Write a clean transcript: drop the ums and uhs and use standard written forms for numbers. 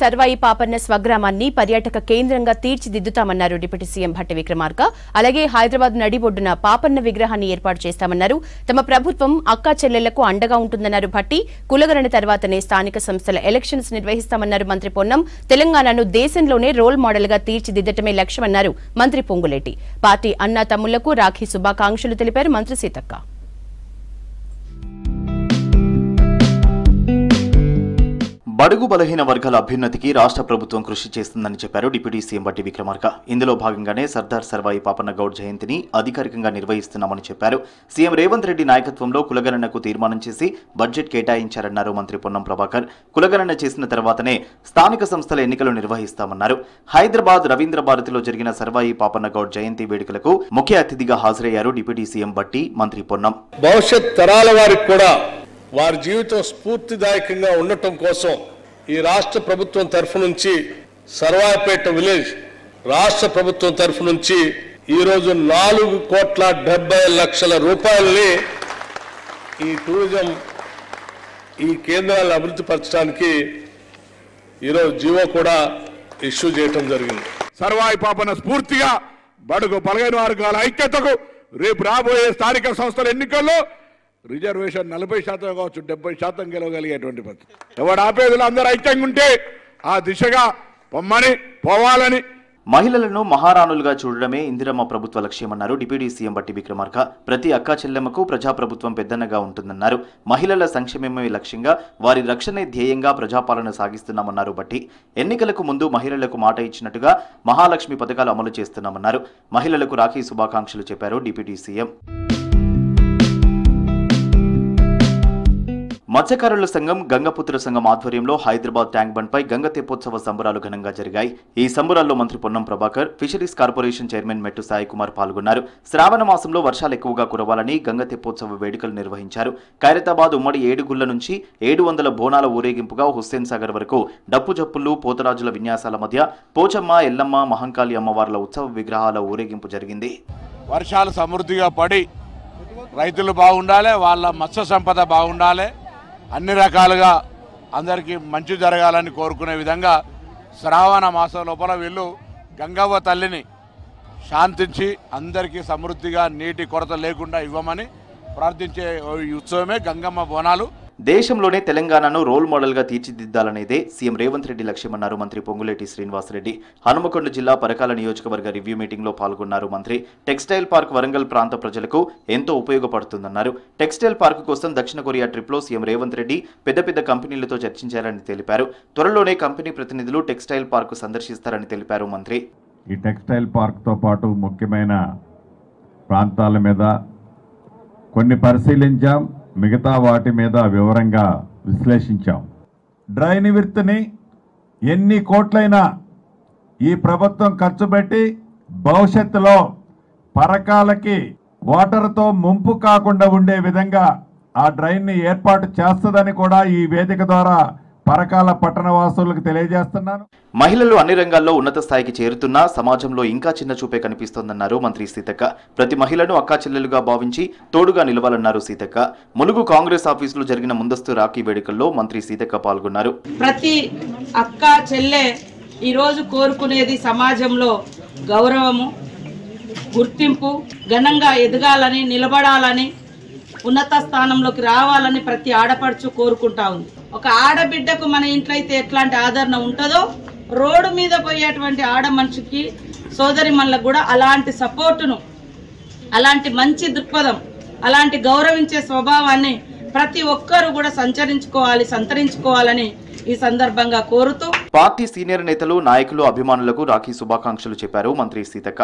సర్వాయి పాపన్న స్వగ్రామాన్ని పర్యాటక కేంద్రంగా తీర్చిదిద్దుతామన్నారు deputy CM Bhatti Vikramarka. అలాగే హైదరాబాద్ నడిబొడ్డున పాపన్న విగ్రహాన్ని ఏర్పాటు చేస్తామన్నారు. తమ ప్రభుత్వం అక్కా చెల్లెళ్లకు అండగా ఉంటుందన్నారు భట్టి. కులగణన తర్వాతనే స్థానిక సంస్థల ఎలక్షన్స్ నిర్వహిస్తామన్నారు మంత్రి పొన్నం. తెలంగాణను దేశంలోనే రోల్ మోడల్ గా తీర్చిదిద్దటమే లక్ష్యమన్నారు మంత్రి పొంగులేటి. పార్టీ అన్నా తమ్ముళ్లకు రాఖీ శుభాకాంక్షలు తెలిపారు మంత్రి సీతక్క. బడుగు బలహీన వర్గాల అభ్యున్నతికి రాష్ట్ర ప్రభుత్వం కృషి చేస్తుందని చెప్పారు డిప్యూటీ సీఎం భట్టి విక్రమార్క. ఇందులో భాగంగానే సర్దార్ సర్వాయి పాపన్న గౌడ్ జయంతిని అధికారికంగా నిర్వహిస్తున్నామని చెప్పారు. సీఎం రేవంత్ రెడ్డి నాయకత్వంలో కులగణనకు తీర్మానం చేసి బడ్జెట్ కేటాయించారన్నారు మంత్రి పొన్నం ప్రభాకర్. కులగణన చేసిన తర్వాతనే స్థానిక సంస్థల ఎన్నికలు నిర్వహిస్తామన్నారు. హైదరాబాద్ రవీంద్ర భారతిలో జరిగిన సర్వాయి పాపన్న గౌడ్ జయంతి వేడుకలకు ముఖ్య అతిథిగా హాజరయ్యారు డిప్యూటీ సీఎం భట్టి, మంత్రి పొన్నం. భవిష్యత్ తరాల వారికి కూడా వారి జీవితం స్ఫూర్తిదాయకంగా ఉండటం కోసం ఈ రాష్ట్ర ప్రభుత్వం తరఫు నుంచి సర్వాయిపేట విలేజ్ రాష్ట్ర ప్రభుత్వం తరఫు నుంచి ఈరోజు 4,70,00,000 రూపాయలని ఈ టూరిజం ఈ కేంద్రాలను అభివృద్ధి పరచడానికి ఈరోజు జీవో కూడా ఇష్యూ చేయడం జరిగింది. సర్వాయి పాపన్న స్ఫూర్తిగా బడుగు బలహీన వర్గాల ఐక్యతకు రేపు రాబోయే స్థానిక సంస్థల ఎన్నికల్లో రిజర్వేషన్ 40% కావచ్చు, 70% గెలవగలిగేటువంటి పద్ధతి. ఎవడు ఆపేదలు అందరూ ఐక్యంగా ఉంటే ఆ దిశగా పోవాలని. మహిళలను మహారాణులుగా చూడడమే ఇందిరమ్మ ప్రభుత్వ లక్ష్యమన్నారు డిప్యూటీ సీఎం భట్టి విక్రమార్క. ప్రతి అక్కా చెల్లెమ్మకు ప్రజాప్రభుత్వం పెద్దన్నగా ఉంటుందన్నారు. మహిళల సంక్షేమమే లక్ష్యంగా, వారి రక్షణే ధ్యేయంగా ప్రజాపాలన సాగిస్తున్నామన్నారు భట్టి. ఎన్నికలకు ముందు మహిళలకు మాట ఇచ్చినట్టుగా మహాలక్ష్మి పథకాలు అమలు చేస్తున్నామన్నారు. మహిళలకు రాఖీ శుభాకాంక్షలు చెప్పారు డిప్యూటీ సీఎం. మత్స్యకారుల సంఘం, గంగపుత్ర సంఘం ఆధ్వర్యంలో హైదరాబాద్ ట్యాంక్ బండ్ పై గంగ తెప్పోత్సవ సంబరాలు ఘనంగా జరిగాయి. ఈ సంబరాల్లో మంత్రి Ponnam Prabhakar, fisheries corporation chairman మెట్టు సాయి కుమార్ పాల్గొన్నారు. శ్రావణ మాసంలో వర్షాలు ఎక్కువగా కురవాలని గంగ తెప్పోత్సవ వేడుకలు నిర్వహించారు. ఖైరతాబాద్ ఉమ్మడి 7 గుళ్ల నుంచి 700 బోనాల ఊరేగింపుగా హుస్సేన్ సాగర్ వరకు డప్పు జప్పులు, పోతరాజుల విన్యాసాల మధ్య పోచమ్మ, ఎల్లమ్మ, మహంకాళి అమ్మవార్ల ఉత్సవ విగ్రహాల ఊరేగింపు జరిగింది. వర్షాలు సమృద్ధిగా పడి రైతులు బాగుండాలి, వాళ్ళ మత్స్య సంపద బాగుండాలి, అన్ని రకాలుగా అందరికీ మంచి జరగాలని కోరుకునే విధంగా శ్రావణ మాసం లోపల వీళ్ళు గంగవ్వ తల్లిని శాంతించి అందరికీ సమృద్ధిగా నీటి కొరత లేకుండా ఇవ్వమని ప్రార్థించే ఈ ఉత్సవమే గంగమ్మ బోనాలు. దేశంలోనే తెలంగాణను రోల్ మోడల్ గా తీర్చిదిద్దాలనేదే సీఎం రేవంత్ రెడ్డి లక్ష్యమన్నారు మంత్రి పొంగులేటి శ్రీనివాసరెడ్డి. హనుమకొండ జిల్లా పరకాల నియోజకవర్గ రివ్యూ మీటింగ్ లో పాల్గొన్నారు మంత్రి. టెక్స్టైల్ పార్క్ వరంగల్ ప్రాంత ప్రజలకు ఎంతో ఉపయోగపడుతుందన్నారు. టెక్స్టైల్ పార్క్ కోసం దక్షిణ కొరియా ట్రిప్ లో సీఎం రేవంత్ రెడ్డి పెద్ద కంపెనీలతో చర్చించారని తెలిపారు. త్వరలోనే కంపెనీ ప్రతినిధులు టెక్స్టైల్ పార్క్ సందర్శిస్తారని తెలిపారు మంత్రి. ఈ టెక్స్టైల్ పార్క్ తో పాటు ముఖ్యమైన ప్రాంతాల మీద కొన్ని పరిశీలించాం, మిగతా వాటి మీద వివరంగా విశ్లేషించాం. డ్రై నివృత్తిని ఎన్ని కోట్లైనా ఈ ప్రభుత్వం ఖర్చు పెట్టి భవిష్యత్తులో పరకాలకి వాటర్తో ముంపు కాకుండా ఉండే విధంగా ఆ డ్రైన్ని ఏర్పాటు చేస్తుందని కూడా ఈ వేదిక ద్వారా పరకాల పట్టణవాసులకు తెలియజేస్తున్నాను. మహిళలు అన్ని రంగాల్లో ఉన్నత స్థాయికి చేరుతున్నా సమాజంలో ఇంకా చిన్న చూపే కనిపిస్తోందన్నారు మంత్రి సీతక్క. ప్రతి మహిళను అక్కా చెల్లెలుగా భావించి తోడుగా నిలవాలన్నారు సీతక్క. ములుగు కాంగ్రెస్ ఆఫీసులో జరిగిన ముందస్తు రాఖీ వేడుకల్లో మంత్రి సీతక్క పాల్గొన్నారు. ప్రతి అక్కా చెల్లె ఈరోజు కోరుకునేది సమాజంలో గౌరవము, గుర్తింపు, ఘనంగా ఎదగాలని, నిలబడాలని, ఉన్నత స్థానంలోకి రావాలని ప్రతి ఆడపడుచు కోరుకుంటా ఉంది. ఒక ఆడబిడ్డకు మన ఇంట్లో అయితే ఎట్లాంటి ఆదరణ ఉంటుందో రోడ్డు మీద పోయేటువంటి ఆడ మనిషికి, సోదరి మనలకు కూడా అలాంటి సపోర్టును, అలాంటి మంచి దృక్పథం, అలాంటి గౌరవించే స్వభావాన్ని ప్రతి ఒక్కరూ కూడా సంతరించుకోవాలని ఈ సందర్భంగా కోరుతూ పార్టీ సీనియర్ నేతలు, నాయకులు, అభిమానులకు రాఖీ శుభాకాంక్షలు చెప్పారు మంత్రి సీతక్క.